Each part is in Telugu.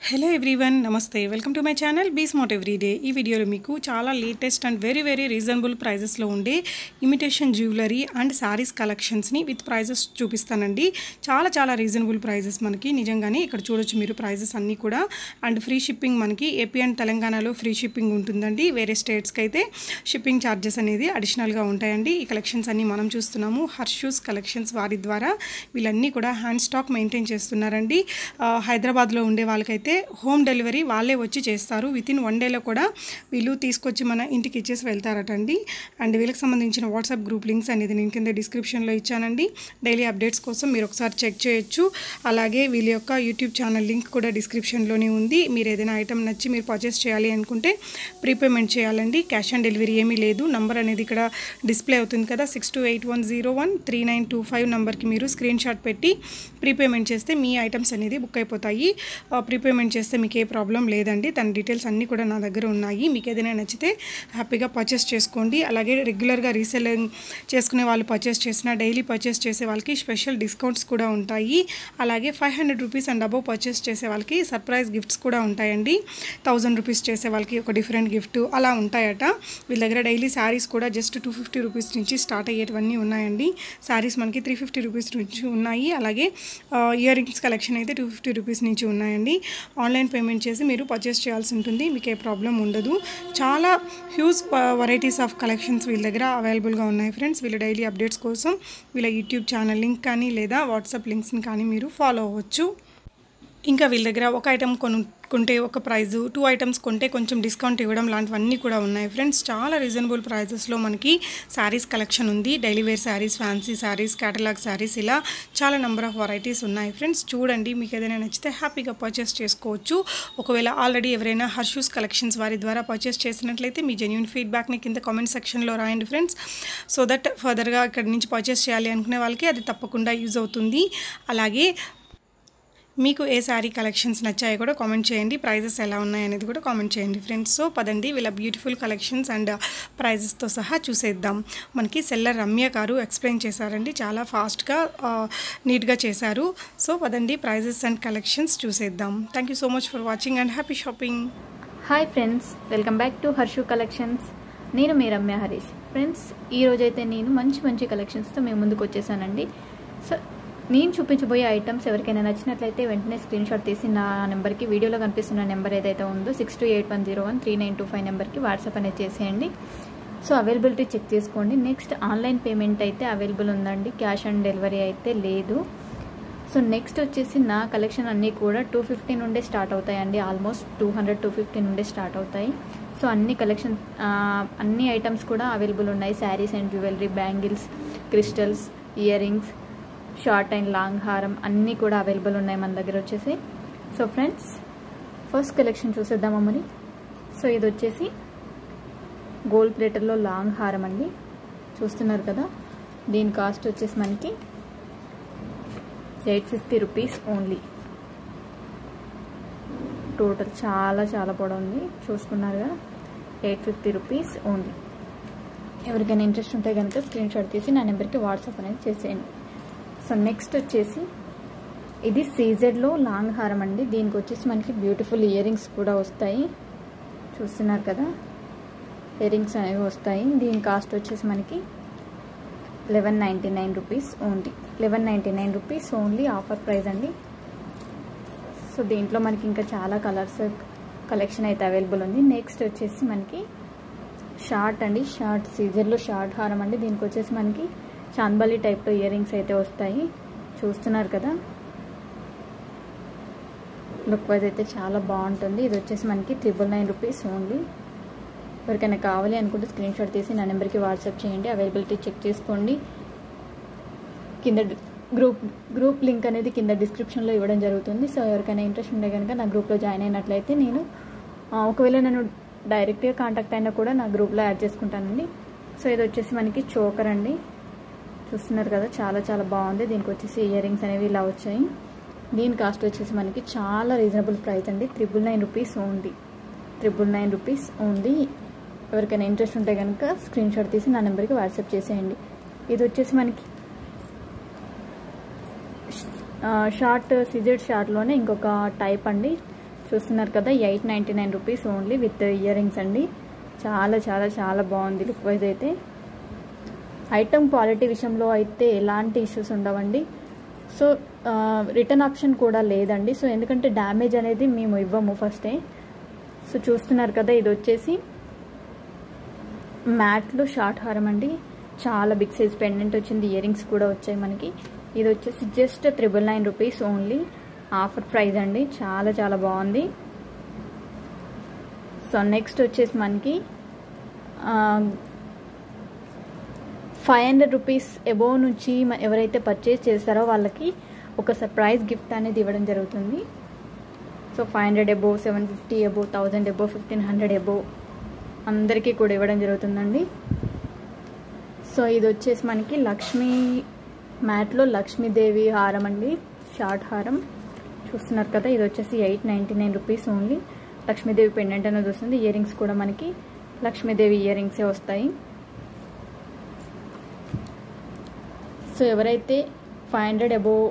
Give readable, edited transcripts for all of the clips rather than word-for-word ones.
హలో ఎవ్రీవన్ నమస్తే welcome to my channel be smart everyday ఈ వీడియోలో మీకు చాలా లేటెస్ట్ అండ్ వెరీ రీజనబుల్ ప్రైజెస్లో ఉండే ఇమిటేషన్ జ్యువెలరీ అండ్ శారీస్ కలెక్షన్స్ని విత్ ప్రైజెస్ చూపిస్తానండి. చాలా రీజనబుల్ ప్రైజెస్ మనకి నిజంగానే ఇక్కడ చూడొచ్చు మీరు ప్రైజెస్ అన్నీ కూడా. అండ్ ఫ్రీ షిప్పింగ్ మనకి ఏపీ అండ్ తెలంగాణలో ఫ్రీ షిప్పింగ్ ఉంటుందండి. వేరే స్టేట్స్కి అయితే షిప్పింగ్ ఛార్జెస్ అనేది అడిషనల్గా ఉంటాయండి. ఈ కలెక్షన్స్ అన్నీ మనం చూస్తున్నాము. హర్షూస్ కలెక్షన్స్ వారి ద్వారా వీళ్ళన్నీ కూడా హ్యాండ్ స్టాక్ మెయింటైన్ చేస్తున్నారండి. హైదరాబాద్లో ఉండే వాళ్ళకైతే హోమ్ డెలివరీ వాళ్ళే వచ్చి చేస్తారు. వితిన్ 1 డేలో కూడా వీళ్ళు తీసుకొచ్చి మన ఇంటికి ఇచ్చేసి వెళ్తారటండి. అండ్ వీళ్ళకి సంబంధించిన వాట్సాప్ గ్రూప్ లింక్స్ అనేది నేను కింద డిస్క్రిప్షన్లో ఇచ్చానండి. డైలీ అప్డేట్స్ కోసం మీరు ఒకసారి చెక్ చేయొచ్చు. అలాగే వీళ్ళ యొక్క యూట్యూబ్ ఛానల్ లింక్ కూడా డిస్క్రిప్షన్లోనే ఉంది. మీరు ఏదైనా ఐటమ్ నచ్చి మీరు పర్చేస్ చేయాలి అనుకుంటే ప్రీపేమెంట్ చేయాలండి. క్యాష్ ఆన్ డెలివరీ ఏమీ లేదు. నంబర్ అనేది ఇక్కడ డిస్ప్లే అవుతుంది కదా, 6281013925 నెంబర్కి మీరు స్క్రీన్ షాట్ పెట్టి ప్రీపేమెంట్ చేస్తే మీ ఐటమ్స్ అనేది బుక్ అయిపోతాయి. ప్రీపేమెంట్ చేస్తే మీకు ఏ ప్రాబ్లం లేదండి. తన డీటెయిల్స్ అన్నీ కూడా నా దగ్గర ఉన్నాయి. మీకు ఏదైనా నచ్చితే హ్యాపీగా పర్చేస్ చేసుకోండి. అలాగే రెగ్యులర్గా రీసెల్లింగ్ చేసుకునే వాళ్ళు పర్చేస్ చేసిన డైలీ పర్చేస్ చేసే వాళ్ళకి స్పెషల్ డిస్కౌంట్స్ కూడా ఉంటాయి. అలాగే 500 రూపీస్ అండ్ అబవ్ పర్చేస్ చేసే వాళ్ళకి సర్ప్రైజ్ గిఫ్ట్స్ కూడా ఉంటాయండి. 1000 రూపీస్ చేసే వాళ్ళకి ఒక డిఫరెంట్ గిఫ్ట్ అలా ఉంటాయట. వీళ్ళ దగ్గర డైలీ శారీస్ కూడా జస్ట్ 250 రూపీస్ నుంచి స్టార్ట్ అయ్యేటివన్నీ ఉన్నాయండి. శారీస్ మనకి 350 రూపీస్ నుంచి ఉన్నాయి. అలాగే ఇయర్ రింగ్స్ కలెక్షన్ అయితే 250 రూపీస్ నుంచి ఉన్నాయండి. ఆన్లైన్ పేమెంట్ చేసి మీరు పర్చేస్ చేయాల్సి ఉంటుంది. మీకు ఏ ప్రాబ్లం ఉండదు. చాలా హ్యూజ్ వెరైటీస్ ఆఫ్ కలెక్షన్స్ వీళ్ళ దగ్గర అవైలబుల్గా ఉన్నాయి ఫ్రెండ్స్. వీళ్ళ డైలీ అప్డేట్స్ కోసం వీళ్ళ యూట్యూబ్ ఛానల్ లింక్ కానీ లేదా వాట్సాప్ లింక్స్ని కానీ మీరు ఫాలో అవ్వచ్చు. ఇంకా వీళ్ళ దగ్గర ఒక ఐటమ్ కొనుక్కుంటే ఒక ప్రైజు, 2 ఐటమ్స్ కొంటే కొంచెం డిస్కౌంట్ ఇవ్వడం లాంటివన్నీ కూడా ఉన్నాయి ఫ్రెండ్స్. చాలా రీజనబుల్ ప్రైజెస్లో మనకి శారీస్ కలెక్షన్ ఉంది. Daily wear saris, fancy saris, catalogue saris, ఇలా చాలా నెంబర్ ఆఫ్ వెరైటీస్ ఉన్నాయి ఫ్రెండ్స్. చూడండి, మీకు ఏదైనా నచ్చితే హ్యాపీగా పర్చేస్ చేసుకోవచ్చు. ఒకవేళ ఆల్రెడీ ఎవరైనా హర్షూస్ కలెక్షన్స్ వారి ద్వారా పర్చేస్ చేసినట్లయితే మీ జెన్యూన్ ఫీడ్బ్యాక్ని కింద కామెంట్ సెక్షన్లో రాయండి ఫ్రెండ్స్. సో దట్ ఫర్దర్గా ఇక్కడ నుంచి పర్చేస్ చేయాలి అనుకునే వాళ్ళకి అది తప్పకుండా యూజ్ అవుతుంది. అలాగే మీకు ఏ శారీ కలెక్షన్స్ నచ్చాయో కూడా కామెంట్ చేయండి. ప్రైజెస్ ఎలా ఉన్నాయనేది కూడా కామెంట్ చేయండి ఫ్రెండ్స్. సో పదండి వీళ్ళ బ్యూటిఫుల్ కలెక్షన్స్ అండ్ ప్రైజెస్తో సహా చూసేద్దాం. మనకి సెల్లర్ రమ్య గారు ఎక్స్ప్లెయిన్ చేశారండి. చాలా ఫాస్ట్గా నీట్గా చేశారు. సో పదండి ప్రైజెస్ అండ్ కలెక్షన్స్ చూసేద్దాం. Thank you so much for watching and happy shopping. Hi friends, welcome back to Harshu collections. నేను మీ రమ్య హరీష్. ఫ్రెండ్స్, ఈరోజైతే నేను మంచి కలెక్షన్స్తో మేము ముందుకు వచ్చేసానండి. సో నేను చూపించబోయే ఐటమ్స్ ఎవరికైనా నచ్చినట్లయితే వెంటనే స్క్రీన్ షాట్ తీసి నా నెంబర్కి, వీడియోలో కనిపిస్తున్న నెంబర్ ఏదైతే ఉందో 6281013925 నెంబర్కి వాట్సాప్ అనేది చేసేయండి. సో అవైలబిలిటీ చెక్ చేసుకోండి. నెక్స్ట్ ఆన్లైన్ పేమెంట్ అయితే అవైలబుల్ ఉందండి. క్యాష్ ఆన్ డెలివరీ అయితే లేదు. సో నెక్స్ట్ వచ్చేసి నా కలెక్షన్ అన్నీ కూడా 250 నుండే స్టార్ట్ అవుతాయండి. ఆల్మోస్ట్ 200-250 నుండే స్టార్ట్ అవుతాయి. సో అన్ని ఐటమ్స్ కూడా అవైలబుల్ ఉన్నాయి. Saris and jewellery, bangles, crystals, ear rings, short and long హారం అన్నీ కూడా అవైలబుల్ ఉన్నాయి మన దగ్గర వచ్చేసి. సో ఫ్రెండ్స్, ఫస్ట్ కలెక్షన్ చూసేద్దామా మరి. సో ఇది వచ్చేసి గోల్డ్ ప్లేటర్లో లాంగ్ హారం అండి. చూస్తున్నారు కదా, దీని కాస్ట్ వచ్చేసి మనకి 850 రూపీస్ ఓన్లీ. టోటల్ చాలా పొడవు ఉంది. చూసుకున్నారు కదా, 850 రూపీస్ ఓన్లీ. ఎవరికైనా ఇంట్రెస్ట్ ఉంటే కనుక స్క్రీన్ షాట్ తీసి నా నెంబర్కి వాట్సాప్ అనేది చేసేయండి. సో నెక్స్ట్ వచ్చేసి ఇది సీజెడ్లో లాంగ్ హారం అండి. దీనికి వచ్చేసి మనకి బ్యూటిఫుల్ ఇయర్ రింగ్స్ కూడా వస్తాయి. చూస్తున్నారు కదా, ఇయర్ రింగ్స్ అనేవి వస్తాయి. దీని కాస్ట్ వచ్చేసి మనకి 1199 rupees only. 1199 rupees only, offer price అండి. సో దీంట్లో మనకి ఇంకా చాలా కలర్స్ కలెక్షన్ అయితే అవైలబుల్ ఉంది. నెక్స్ట్ వచ్చేసి మనకి షార్ట్ అండి. షార్ట్ సీజర్లో షార్ట్ హారం అండి. దీనికి వచ్చేసి మనకి చాందబాలి టైప్లో ఇయర్ రింగ్స్ అయితే వస్తాయి. చూస్తున్నారు కదా, లుక్ వైజ్ అయితే చాలా బాగుంటుంది. ఇది వచ్చేసి మనకి 999 రూపీస్ ఓన్లీ. ఎవరికైనా కావాలి అనుకుంటే స్క్రీన్ షాట్ తీసి నా నెంబర్కి వాట్సాప్ చేయండి. అవైలబిలిటీ చెక్ చేసుకోండి. కింద గ్రూప్ లింక్ అనేది కింద డిస్క్రిప్షన్లో ఇవ్వడం జరుగుతుంది. సో ఎవరికైనా ఇంట్రెస్ట్ ఉంటే కనుక నా గ్రూప్లో జాయిన్ అయినట్లయితే నేను ఒకవేళ నన్ను డైరెక్ట్గా కాంటాక్ట్ అయినా కూడా నా గ్రూప్లో యాడ్ చేసుకుంటానండి. సో ఇది వచ్చేసి మనకి చోకర్ అండి. చూస్తున్నారు కదా, చాలా బాగుంది. దీనికి వచ్చేసి ఇయర్ రింగ్స్ అనేవి ఇలా వచ్చాయి. దీని కాస్ట్ వచ్చేసి మనకి చాలా రీజనబుల్ ప్రైస్ అండి. 999 రూపీస్ ఓన్లీ. 999 rupees only. ఎవరికైనా ఇంట్రెస్ట్ ఉంటే కనుక స్క్రీన్ షాట్ తీసి నా నెంబర్కి వాట్సాప్ చేసేయండి. ఇది వచ్చేసి మనకి షార్ట్ సిజెడ్ షార్ట్లోనే ఇంకొక టైప్ అండి. చూస్తున్నారు కదా, 899 rupees only with ear rings అండి. చాలా చాలా చాలా బాగుంది లుక్ వైజ్ అయితే. ఐటమ్ క్వాలిటీ విషయంలో అయితే ఎలాంటి ఇష్యూస్ ఉండవండి. సో రిటర్న్ ఆప్షన్ కూడా లేదండి. సో ఎందుకంటే డ్యామేజ్ అనేది మేము ఇవ్వము ఫస్టే. సో చూస్తున్నారు కదా, ఇది వచ్చేసి మ్యాట్లో షార్ట్ హారం అండి. చాలా బిగ్ సైజ్ పెండెంట్ వచ్చింది, ఇయర్ రింగ్స్ కూడా వచ్చాయి మనకి. ఇది వచ్చేసి just 999 rupees only, offer price అండి. చాలా చాలా బాగుంది. సో నెక్స్ట్ వచ్చేసి మనకి 500 రూపీస్ అబోవ్ నుంచి ఎవరైతే పర్చేస్ చేస్తారో వాళ్ళకి ఒక సర్ప్రైజ్ గిఫ్ట్ అనేది ఇవ్వడం జరుగుతుంది. So 500 above, 750 above, 1000 above, 1500 above అందరికీ కూడా ఇవ్వడం జరుగుతుందండి. సో ఇది వచ్చేసి మనకి లక్ష్మీ మ్యాట్లో లక్ష్మీదేవి హారం అండి, షార్ట్ హారం. చూస్తున్నారు కదా, ఇది వచ్చేసి 899 రూపీస్ ఓన్లీ. లక్ష్మీదేవి పెండెంట్ అనేది వస్తుంది. ఇయర్ రింగ్స్ కూడా మనకి లక్ష్మీదేవి ఇయర్ రింగ్సే వస్తాయి. సో ఎవరైతే 500 అబోవ్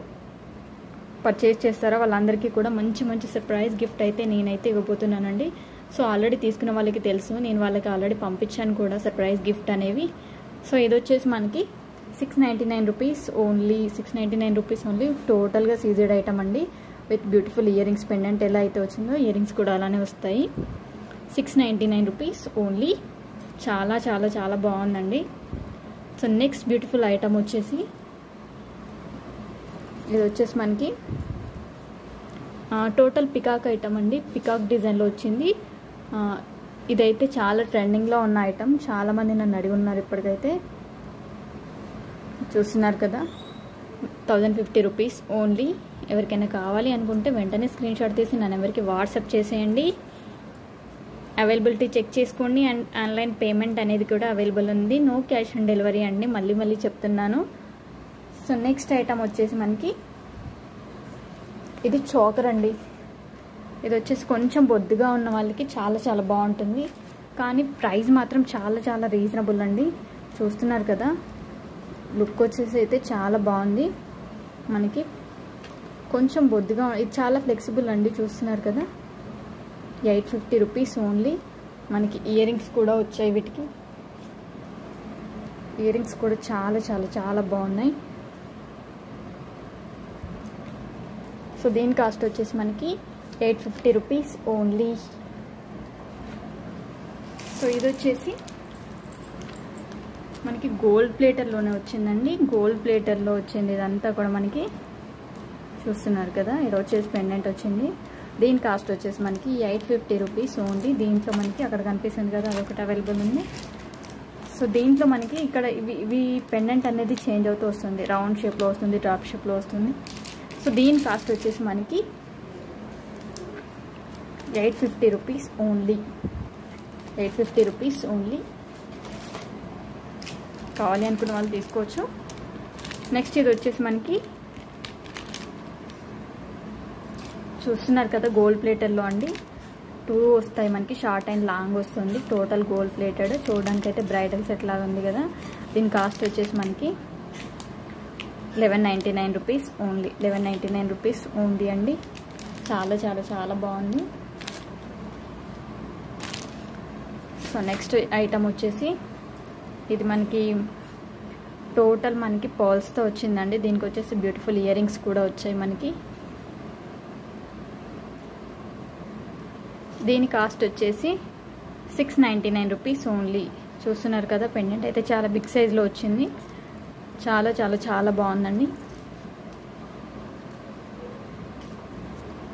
పర్చేస్ చేస్తారో వాళ్ళందరికీ కూడా మంచి మంచి సర్ప్రైజ్ గిఫ్ట్ అయితే నేనైతే ఇవ్వబోతున్నానండి. సో ఆల్రెడీ తీసుకున్న వాళ్ళకి తెలుసు, నేను వాళ్ళకి ఆల్రెడీ పంపించాను కూడా సర్ప్రైజ్ గిఫ్ట్ అనేవి. సో ఇది వచ్చేసి మనకి 699 రూపీస్ ఓన్లీ, 699 రూపీస్ ఓన్లీ. టోటల్గా సీజెడ్ ఐటమ్ అండి with beautiful ear rings pendant ఎలా అయితే వచ్చిందో ఇయర్ రింగ్స్ కూడా అలానే వస్తాయి. 699 రూపీస్ ఓన్లీ. చాలా చాలా చాలా బాగుందండి. సో నెక్స్ట్ బ్యూటిఫుల్ ఐటమ్ వచ్చేసి ఇది వచ్చేసి మనకి టోటల్ పికాక్ ఐటమ్ అండి. పికాక్ డిజైన్లో వచ్చింది. ఇదైతే చాలా ట్రెండింగ్లో ఉన్న ఐటమ్. చాలామంది నన్ను అడిగి ఉన్నారు ఇప్పటికైతే. చూస్తున్నారు కదా, 1050 రూపీస్ ఓన్లీ. ఎవరికైనా కావాలి అనుకుంటే వెంటనే స్క్రీన్ షాట్ తీసి నా నెంబర్కి వాట్సాప్ చేసేయండి. అవైలబిలిటీ చెక్ చేసుకోండి. అండ్ ఆన్లైన్ పేమెంట్ అనేది కూడా అవైలబుల్ ఉంది. నో క్యాష్ ఆన్ డెలివరీ అండి, మళ్ళీ మళ్ళీ చెప్తున్నాను. సో నెక్స్ట్ ఐటమ్ వచ్చేసి మనకి ఇది చోకర్ అండి. ఇది వచ్చేసి కొంచెం బొద్దుగా ఉన్న వాళ్ళకి చాలా చాలా బాగుంటుంది, కానీ ప్రైస్ మాత్రం చాలా చాలా రీజనబుల్ అండి. చూస్తున్నారు కదా, లుక్ వచ్చేసి అయితే చాలా బాగుంది. మనకి కొంచెం బొద్దుగా, ఇది చాలా ఫ్లెక్సిబుల్ అండి. చూస్తున్నారు కదా, 850 రూపీస్ ఓన్లీ. మనకి ఇయర్ రింగ్స్ కూడా వచ్చాయి. వీటికి ఇయర్ రింగ్స్ కూడా చాలా చాలా చాలా బాగున్నాయి. సో దీని కాస్ట్ వచ్చేసి మనకి 850 రూపీస్ ఓన్లీ. సో ఇది వచ్చేసి మనకి గోల్డ్ ప్లేటర్లోనే వచ్చిందండి. గోల్డ్ ప్లేటర్లో వచ్చింది ఇదంతా కూడా మనకి. చూస్తున్నారు కదా, ఇది వచ్చేసి పెండెంట్ వచ్చింది. దీని కాస్ట్ వచ్చేసి మనకి 850 రూపీస్ ఓన్లీ. దీంట్లో మనకి అక్కడ కనిపిస్తుంది కదా, అదొకటి అవైలబుల్ ఉంది. సో దీంట్లో మనకి ఇక్కడ ఇవి పెండెంట్ అనేది చేంజ్ అవుతూ వస్తుంది. రౌండ్ షేప్లో వస్తుంది, డ్రాప్ షేప్లో వస్తుంది. సో దీని కాస్ట్ వచ్చేసి మనకి 850 రూపీస్ ఓన్లీ. 850 rupees only. కావాలి అనుకున్న వాళ్ళు తీసుకోవచ్చు. నెక్స్ట్ ఇది వచ్చేసి మనకి చూస్తున్నారు కదా, గోల్డ్ ప్లేటర్లో అండి. 2 వస్తాయి మనకి, షార్ట్ అండ్ లాంగ్ వస్తుంది. Total gold plated. చూడడానికి అయితే బ్రైడల్ సెట్ లాగా ఉంది కదా. దీని కాస్ట్ వచ్చేసి మనకి 1199 రూపీస్ ఓన్లీ. 1199 రూపీస్ ఓన్లీ అండి. చాలా చాలా చాలా బాగుంది. సో నెక్స్ట్ ఐటమ్ వచ్చేసి ఇది మనకి టోటల్ మనకి పర్ల్స్తో వచ్చిందండి. దీనికి వచ్చేసి బ్యూటిఫుల్ ఇయర్ రింగ్స్ కూడా వచ్చాయి మనకి. దీని కాస్ట్ వచ్చేసి 699 రూపీస్ ఓన్లీ. చూస్తున్నారు కదా, పెండెంట్ అయితే చాలా బిగ్ సైజ్లో వచ్చింది. చాలా చాలా చాలా బాగుందండి.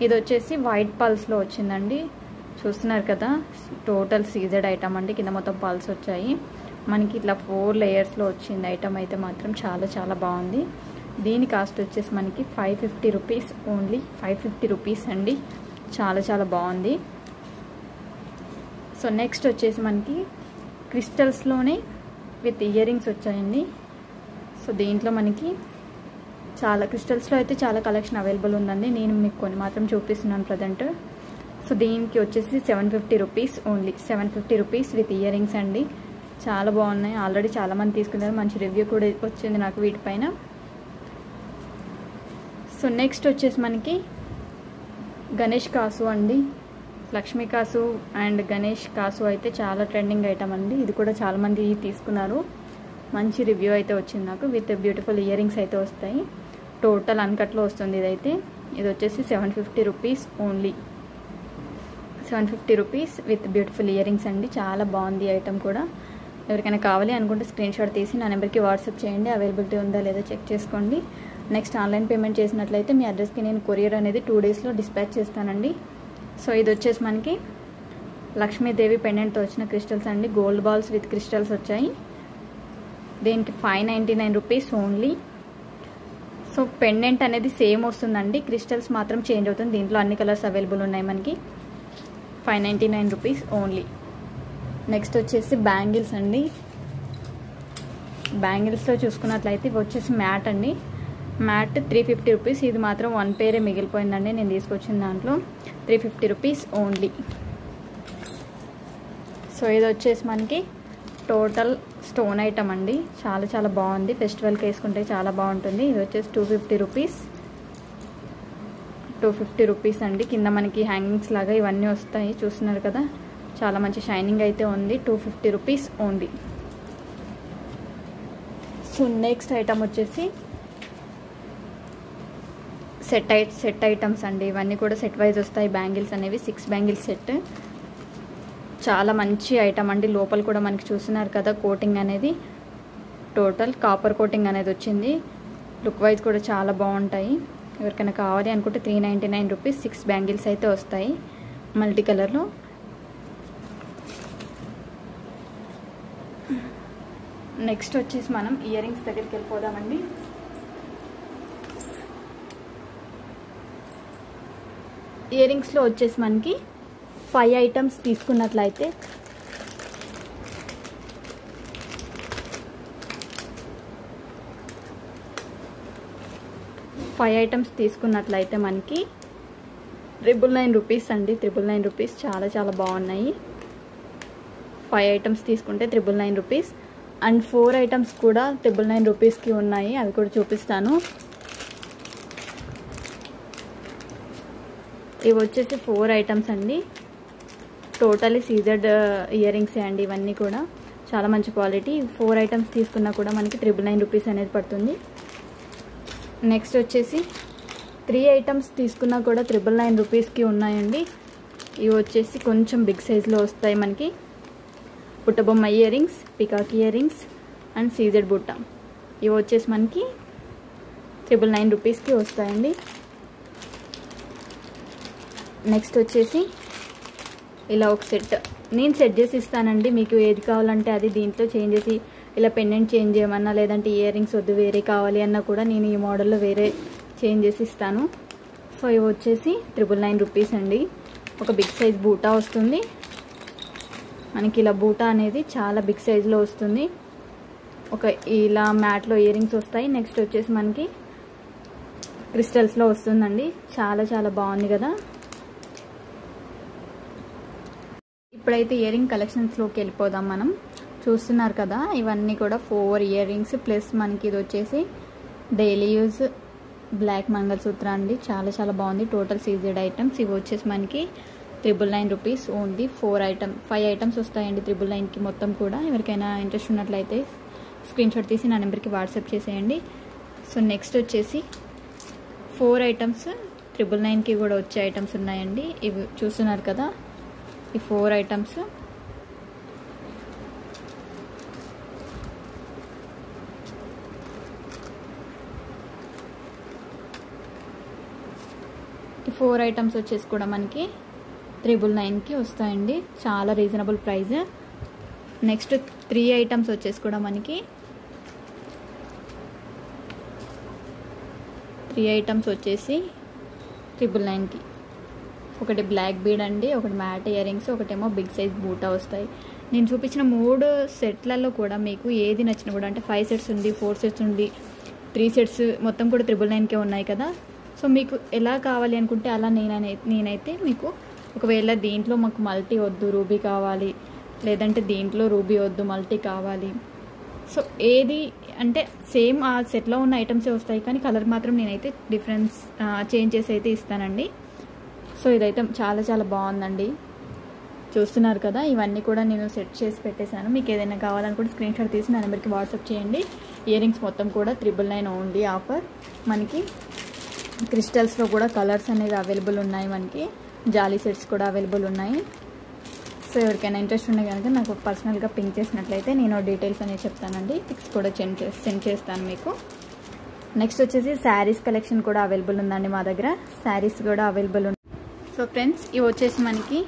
ఇది వచ్చేసి వైట్ పల్స్లో వచ్చిందండి. చూస్తున్నారు కదా, టోటల్ సీజెడ్ ఐటమ్ అండి. కింద మొత్తం పల్స్ వచ్చాయి మనకి. ఇట్లా 4 లేయర్స్లో వచ్చింది ఐటమ్ అయితే మాత్రం చాలా చాలా బాగుంది. దీని కాస్ట్ వచ్చేసి మనకి 550 రూపీస్ ఓన్లీ. 550 రూపీస్ అండి. చాలా చాలా బాగుంది. సో నెక్స్ట్ వచ్చేసి మనకి క్రిస్టల్స్లోనే విత్ ఇయర్ రింగ్స్ వచ్చాయండి. సో దీంట్లో మనకి చాలా క్రిస్టల్స్లో అయితే చాలా కలెక్షన్ అవైలబుల్ ఉందండి. నేను మీకు కొన్ని మాత్రం చూపిస్తున్నాను ప్రజెంట్. సో దీనికి వచ్చేసి 750 rupees only. 750 rupees with ear rings అండి. చాలా బాగున్నాయి. ఆల్రెడీ చాలామంది తీసుకున్నారు, మంచి రివ్యూ కూడా వచ్చింది నాకు వీటిపైన. సో నెక్స్ట్ వచ్చేసి మనకి గణేష్ కాసు అండి. లక్ష్మీ కాసు అండ్ గణేష్ కాసు అయితే చాలా ట్రెండింగ్ ఐటమ్ అండి. ఇది కూడా చాలామంది తీసుకున్నారు. మంచి రివ్యూ అయితే వచ్చింది నాకు. విత్ బ్యూటిఫుల్ ఇయర్ రింగ్స్ అయితే వస్తాయి. టోటల్ అన్కట్లో వస్తుంది ఇదైతే. ఇది వచ్చేసి 750 rupees only. 750 rupees with beautiful ear rings అండి. చాలా బాగుంది ఐటమ్ కూడా. ఎవరికైనా కావాలి అనుకుంటే స్క్రీన్ షాట్ తీసి నా నెంబర్కి వాట్సాప్ చేయండి. అవైలబిలిటీ ఉందా లేదా చెక్ చేసుకోండి. నెక్స్ట్ ఆన్లైన్ పేమెంట్ చేసినట్లయితే మీ అడ్రస్కి నేను కొరియర్ అనేది 2 డేస్లో డిస్పాచ్ చేస్తానండి. సో ఇది వచ్చేసి మనకి లక్ష్మీదేవి పెండెంట్తో వచ్చిన క్రిస్టల్స్ అండి. గోల్డ్ బాల్స్ విత్ క్రిస్టల్స్ వచ్చాయి. దీనికి 599 రూపీస్ ఓన్లీ. సో పెండెంట్ అనేది సేమ్ వస్తుందండి, క్రిస్టల్స్ మాత్రం చేంజ్ అవుతుంది. దీంట్లో అన్ని కలర్స్ అవైలబుల్ ఉన్నాయి మనకి. 599 రూపీస్ ఓన్లీ. నెక్స్ట్ వచ్చేసి బ్యాంగిల్స్ అండి. బ్యాంగిల్స్లో చూసుకున్నట్లయితే ఇవి వచ్చేసి మ్యాట్ అండి. Matte 350 rupees. ఇది మాత్రం 1 పేరే మిగిలిపోయిందండి నేను తీసుకొచ్చిన దాంట్లో. 350 రూపీస్ ఓన్లీ. సో ఇది వచ్చేసి మనకి టోటల్ స్టోన్ ఐటమ్ అండి. చాలా చాలా బాగుంది. ఫెస్టివల్కి వేసుకుంటే చాలా బాగుంటుంది. ఇది వచ్చేసి 250 రూపీస్. 250 రూపీస్ అండి. కింద మనకి హ్యాంగింగ్స్ లాగా ఇవన్నీ వస్తాయి, చూస్తున్నారు కదా. చాలా మంచి షైనింగ్ అయితే ఉంది. 250 rupees only. So next item వచ్చేసి సెట్ ఐటమ్స్ అండి. ఇవన్నీ కూడా సెట్ వైజ్ వస్తాయి. బ్యాంగిల్స్ అనేవి 6 బ్యాంగిల్స్ సెట్. చాలా మంచి ఐటమ్ అండి. లోపల కూడా మనకి చూస్తున్నారు కదా కోటింగ్ అనేది. టోటల్ కాపర్ కోటింగ్ అనేది వచ్చింది. లుక్ వైజ్ కూడా చాలా బాగుంటాయి. ఎవరికైనా కావాలి అనుకుంటే 399 రూపీస్ 6 బ్యాంగిల్స్ అయితే వస్తాయి మల్టీ కలర్లో. నెక్స్ట్ వచ్చేసి మనం ఇయర్ రింగ్స్ దగ్గరికి వెళ్ళిపోదామండి. ఇయర్ రింగ్స్లో వచ్చేసి మనకి 5 ఐటమ్స్ తీసుకున్నట్లయితే మనకి 999 రూపీస్ అండి. 999 రూపీస్. చాలా చాలా బాగున్నాయి. 5 ఐటమ్స్ తీసుకుంటే 999 రూపీస్. అండ్ 4 ఐటమ్స్ కూడా 999 రూపీస్కి ఉన్నాయి. అవి కూడా చూపిస్తాను. ఇవి వచ్చేసి 4 ఐటమ్స్ అండి. టోటలీ సీజర్డ్ ఇయర్ రింగ్సే అండి. ఇవన్నీ కూడా చాలా మంచి క్వాలిటీ. 4 ఐటమ్స్ తీసుకున్నా కూడా మనకి 999 రూపీస్ అనేది పడుతుంది. నెక్స్ట్ వచ్చేసి 3 ఐటమ్స్ తీసుకున్నా కూడా 999 రూపీస్కి ఉన్నాయండి. ఇవి వచ్చేసి కొంచెం బిగ్ సైజ్లో వస్తాయి మనకి. పుట్టబొమ్మ earrings, peacock earrings and CZ బుట్ట. ఇవి వచ్చేసి మనకి 999 రూపీస్కి వస్తాయండి. నెక్స్ట్ వచ్చేసి ఇలా ఒక సెట్ నేను సెట్ చేసి ఇస్తానండి. మీకు ఏది కావాలంటే అది దీంట్లో చేంజ్ చేసి ఇలా పెండెంట్ చేంజ్ చేయమన్నా, లేదంటే ఇయర్ రింగ్స్ వద్దు వేరే కావాలి అన్నా కూడా నేను ఈ మోడల్లో వేరే చేంజ్ చేసి ఇస్తాను. సో ఇవి వచ్చేసి 999 రూపీస్ అండి. ఒక బిగ్ సైజ్ బూటా వస్తుంది మనకి. ఇలా బూటా అనేది చాలా బిగ్ సైజ్లో వస్తుంది. ఒక ఇలా మ్యాట్లో ఇయర్ రింగ్స్ వస్తాయి. నెక్స్ట్ వచ్చేసి మనకి క్రిస్టల్స్లో వస్తుందండి. చాలా చాలా బాగుంది కదా. ఇప్పుడైతే ఇయర్ రింగ్ కలెక్షన్స్లోకి వెళ్ళిపోదాం మనం. చూస్తున్నారు కదా, ఇవన్నీ కూడా 4 ఇయర్ రింగ్స్ ప్లస్ మనకి ఇది వచ్చేసి డైలీ యూజ్ బ్లాక్ మంగళసూత్ర అండి. చాలా చాలా బాగుంది. Total CZ items. ఇవి వచ్చేసి మనకి 999 రూపీస్ ఓన్లీ. 5 ఐటమ్స్ వస్తాయండి 999కి మొత్తం కూడా. ఎవరికైనా ఇంట్రెస్ట్ ఉన్నట్లయితే స్క్రీన్ షాట్ తీసి నా నెంబర్కి వాట్సాప్ చేసేయండి. సో నెక్స్ట్ వచ్చేసి 4 ఐటమ్స్ 999కి కూడా వచ్చే ఐటమ్స్ ఉన్నాయండి. ఇవి చూస్తున్నారు కదా, ఈ 4 ఐటమ్స్. ఈ 4 ఐటమ్స్ వచ్చేసి కూడా మనకి 999కి వస్తాయండి. చాలా రీజనబుల్ ప్రైస్. నెక్స్ట్ 3 ఐటమ్స్ వచ్చేసి కూడా మనకి 3 ఐటమ్స్ వచ్చేసి 999కి. ఒకటి బ్లాక్ బీడ్ అండి, ఒకటి మ్యాట్ ఇయర్ రింగ్స్, ఒకటేమో బిగ్ సైజ్ బూటా వస్తాయి. నేను చూపించిన 3 సెట్లలో కూడా మీకు ఏది నచ్చినా కూడా, అంటే 5 సెట్స్ ఉంది, 4 సెట్స్ ఉంది, 3 సెట్స్ మొత్తం కూడా 999కే ఉన్నాయి కదా. సో మీకు ఎలా కావాలి అనుకుంటే అలా నేనైతే మీకు, ఒకవేళ దీంట్లో మాకు మల్టీ వద్దు రూబీ కావాలి, లేదంటే దీంట్లో రూబీ వద్దు మల్టీ కావాలి, సో ఏది అంటే సేమ్ ఆ సెట్లో ఉన్న ఐటమ్సే వస్తాయి, కానీ కలర్ మాత్రం నేనైతే డిఫరెన్స్ చేంజ్ చేసి అయితే ఇస్తానండి. సో ఇదైతే చాలా చాలా బాగుందండి. చూస్తున్నారు కదా, ఇవన్నీ కూడా నేను సెట్ చేసి పెట్టేశాను. మీకు ఏదైనా కావాలనుకుంటే స్క్రీన్ షాట్ తీసి నా నెంబర్కి వాట్సాప్ చేయండి. ఇయర్ రింగ్స్ మొత్తం కూడా 999 ఓన్లీ ఆఫర్. మనకి క్రిస్టల్స్లో కూడా కలర్స్ అనేది అవైలబుల్ ఉన్నాయి. మనకి జాలీ సెట్స్ కూడా అవైలబుల్ ఉన్నాయి. సో ఎవరికైనా ఇంట్రెస్ట్ ఉంటే కనుక నాకు పర్సనల్గా పింక్ చేసినట్లయితే నేను డీటెయిల్స్ అనేది చెప్తానండి. పిక్స్ కూడా సెండ్ చేస్తాను మీకు. నెక్స్ట్ వచ్చేసి శారీస్ కలెక్షన్ కూడా అవైలబుల్ ఉందండి మా దగ్గర. శారీస్ కూడా అవైలబుల్ ఉంది. సో ఫ్రెండ్స్, ఇవి వచ్చేసి మనకి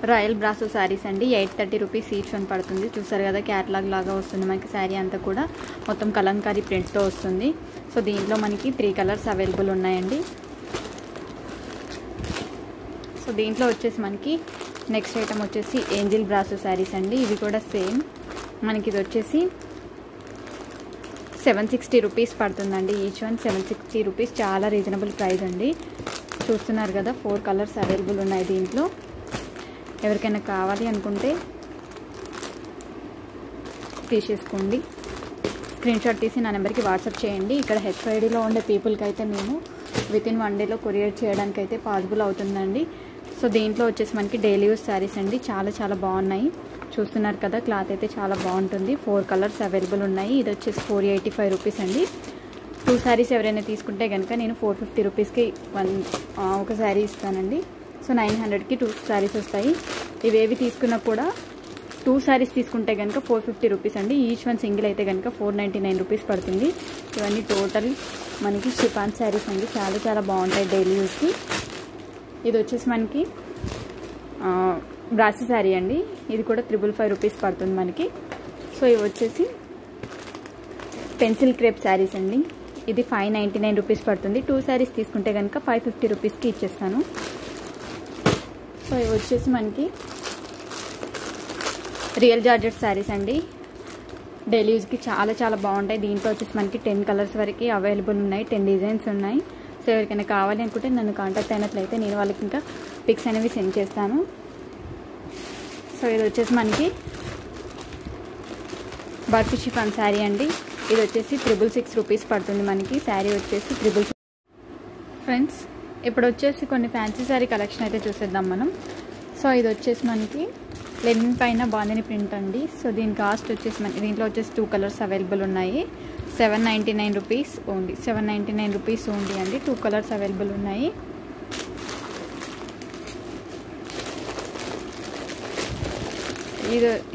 రాయల్ బ్రాసో శారీస్ అండి. 830 రూపీస్ ఈచ్ వన్ పడుతుంది. చూసారు కదా, క్యాటలాగ్ లాగా వస్తుంది మనకి శారీ అంతా కూడా. మొత్తం కలంకారీ ప్రింట్తో వస్తుంది. సో దీంట్లో మనకి 3 కలర్స్ అవైలబుల్ ఉన్నాయండి. సో దీంట్లో వచ్చేసి మనకి నెక్స్ట్ ఐటమ్ వచ్చేసి ఏంజిల్ బ్రాసో శారీస్ అండి. ఇవి కూడా సేమ్ మనకి. ఇది వచ్చేసి 760 రూపీస్ పడుతుందండి ఈచ్ వన్. 760 రూపీస్, చాలా రీజనబుల్ ప్రైస్ అండి. చూస్తున్నారు కదా, 4 కలర్స్ అవైలబుల్ ఉన్నాయి దీంట్లో. ఎవరికైనా కావాలి అనుకుంటే తీసేసుకోండి. స్క్రీన్ షాట్ తీసి నా నెంబర్కి వాట్సాప్ చేయండి. ఇక్కడ హెచ్ఐడిలో ఉండే పీపుల్కి అయితే మేము వితిన్ 1 డేలో కొరియర్ చేయడానికి అయితే పాసిబుల్ అవుతుందండి. సో దీంట్లో వచ్చేసి మనకి డైలీ యూస్ శారీస్ అండి. చాలా చాలా బాగున్నాయి. చూస్తున్నారు కదా, క్లాత్ అయితే చాలా బాగుంటుంది. 4 కలర్స్ అవైలబుల్ ఉన్నాయి. ఇది వచ్చేసి 485 రూపీస్ అండి. 2 శారీస్ ఎవరైనా తీసుకుంటే కనుక నేను 450 రూపీస్కి ఒక శారీ ఇస్తానండి. సో 900కి 2 శారీస్ వస్తాయి. ఇవేవి తీసుకున్నా కూడా 2 శారీస్ తీసుకుంటే కనుక 450 రూపీస్ అండి. ఈచ్ వన్ సింగిల్ అయితే కనుక 499 రూపీస్ పడుతుంది. ఇవన్నీ టోటల్ మనకి షిఫాన్ శారీస్ అండి. చాలా చాలా బాగుంటాయి డైలీ యూస్కి. ఇది వచ్చేసి మనకి బ్రాసీ శారీ అండి. ఇది కూడా 555 రూపీస్ పడుతుంది మనకి. సో ఇవి వచ్చేసి పెన్సిల్ క్రేప్ శారీస్ అండి. ఇది 599 రూపీస్ పడుతుంది. 2 శారీస్ తీసుకుంటే కనుక 550 రూపీస్కి ఇచ్చేస్తాను. సో ఇవి వచ్చేసి మనకి రియల్ జార్జెట్ శారీస్ అండి. డైలీ యూజ్కి చాలా చాలా బాగుంటాయి. దీంట్లో వచ్చేసి మనకి 10 కలర్స్ వరకు అవైలబుల్ ఉన్నాయి. 10 డిజైన్స్ ఉన్నాయి. సో ఎవరికైనా కావాలి అనుకుంటే నన్ను కాంటాక్ట్ అయినట్లయితే నేను వాళ్ళకి ఇంకా పిక్స్ అనేవి సెండ్ చేస్తాను. సో ఇది వచ్చేసి మనకి బర్ఫీ షిఫాన్ శారీ అండి. ఇది వచ్చేసి 666 రూపీస్ పడుతుంది మనకి. శారీ వచ్చేసి 666. ఫ్రెండ్స్, ఇప్పుడు వచ్చేసి కొన్ని ఫ్యాన్సీ శారీ కలెక్షన్ అయితే చూసేద్దాం మనం. సో ఇది వచ్చేసి మనకి లెనిన్ పైన బాందిని ప్రింట్ అండి. సో దీని కాస్ట్ వచ్చేసి మనకి దీంట్లో వచ్చేసి 2 కలర్స్ అవైలబుల్ ఉన్నాయి. 799 రూపీస్ ఓన్లీ. 799 రూపీస్ ఓన్లీ అండి. 2 కలర్స్ అవైలబుల్ ఉన్నాయి.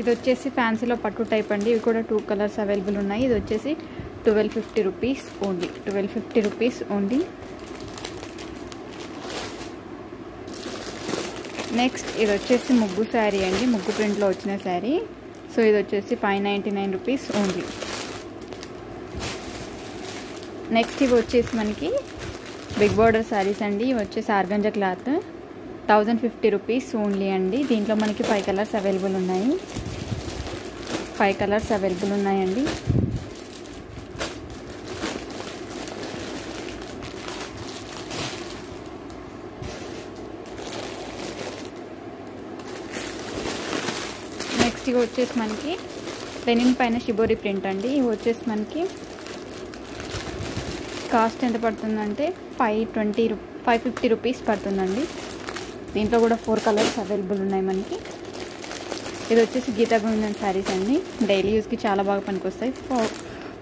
ఇది వచ్చేసి ఫ్యాన్సీలో పట్టు టైప్ అండి. ఇవి కూడా 2 కలర్స్ అవైలబుల్ ఉన్నాయి. ఇది వచ్చేసి 1250 rupees only. 1250 rupees only. Next ఇది వచ్చేసి ముగ్గు శారీ అండి. ముగ్గు ప్రింట్లో వచ్చిన శారీ. సో ఇది వచ్చేసి 599 రూపీస్ ఓన్లీ. నెక్స్ట్ ఇవి వచ్చేసి మనకి బిగ్ బార్డర్ శారీస్ అండి. ఇవి వచ్చేసి ఆర్గంజా క్లాత్ 1050 రూపీస్ ఓన్లీ అండి. దీంట్లో మనకి 5 కలర్స్ అవైలబుల్ ఉన్నాయి. 5 కలర్స్ అవైలబుల్ ఉన్నాయండి. నెక్స్ట్ ఇవి వచ్చేసి మనకి లెనిన్ పైన షిబోరి ప్రింట్ అండి. ఇవి వచ్చేసి మనకి కాస్ట్ ఎంత పడుతుందంటే 550 రూపీస్ పడుతుందండి. దీంట్లో కూడా 4 కలర్స్ అవైలబుల్ ఉన్నాయి మనకి. ఇది వచ్చేసి గీతా గోవిందన్ శారీస్ అండి. డైలీ యూస్కి చాలా బాగా పనికొస్తాయి.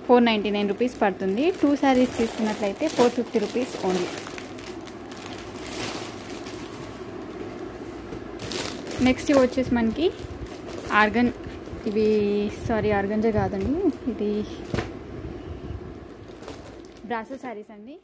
499 రూపీస్ పడుతుంది. 2 శారీస్ తీసుకున్నట్లయితే 450 రూపీస్ ఓన్లీ. నెక్స్ట్ ఇవి వచ్చేసి మనకి ఆర్గంజా కాదండి, ఇది బ్రాసో శారీస్ అండి.